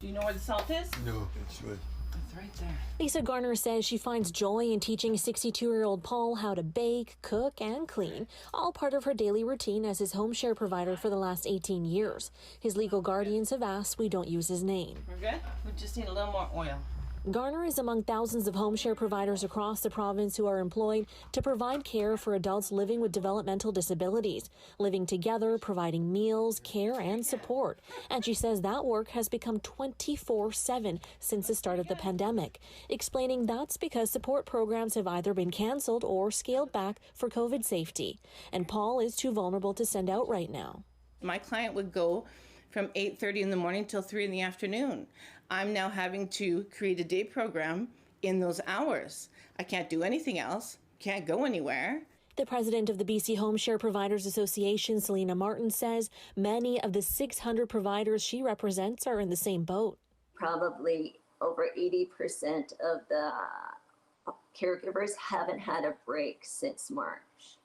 Do you know where the salt is? No, it's good. It's right there. Lisa Garner says she finds joy in teaching 62-year-old Paul how to bake, cook, and clean, all part of her daily routine as his home share provider for the last 18 years. His legal guardians have asked we don't use his name. We're good? We just need a little more oil. Garner is among thousands of home share providers across the province who are employed to provide care for adults living with developmental disabilities, living together, providing meals, care, and support. And she says that work has become 24/7 since the start of the pandemic, explaining that's because support programs have either been canceled or scaled back for COVID safety. And Paul is too vulnerable to send out right now. My client would go from 8:30 in the morning till 3 in the afternoon. I'm now having to create a day program in those hours. I can't do anything else, can't go anywhere. The president of the BC Home Share Providers Association, Selena Martin, says many of the 600 providers she represents are in the same boat. Probably over 80% of the caregivers haven't had a break since March.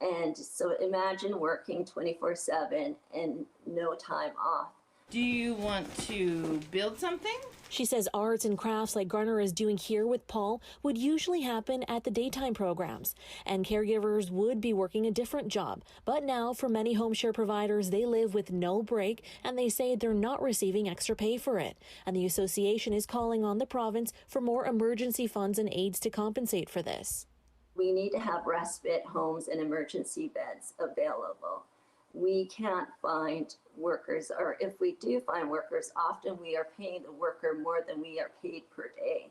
And so imagine working 24/7 and no time off. Do you want to build something? She says arts and crafts like Garner is doing here with Paul would usually happen at the daytime programs, and caregivers would be working a different job. But now, for many home share providers, they live with no break, and they say they're not receiving extra pay for it. And the association is calling on the province for more emergency funds and aids to compensate for this. We need to have respite homes and emergency beds available. We can't find workers, or if we do find workers, often we are paying the worker more than we are paid per day.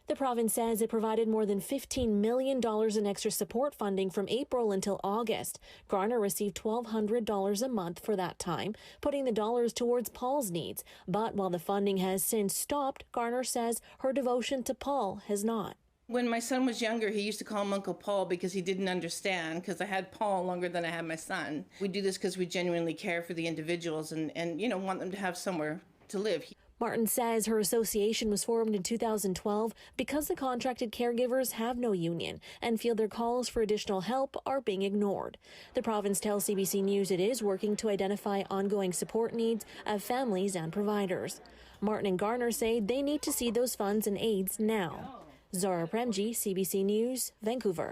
The province says it provided more than $15 million in extra support funding from April until August. Garner received $1,200 a month for that time, putting the dollars towards Paul's needs. But while the funding has since stopped, Garner says her devotion to Paul has not. When my son was younger, he used to call him Uncle Paul because he didn't understand, because I had Paul longer than I had my son. We do this because we genuinely care for the individuals and want them to have somewhere to live. Martin says her association was formed in 2012 because the contracted caregivers have no union and feel their calls for additional help are being ignored. The province tells CBC News it is working to identify ongoing support needs of families and providers. Martin and Garner say they need to see those funds and aids now. Zara Premji, CBC News, Vancouver.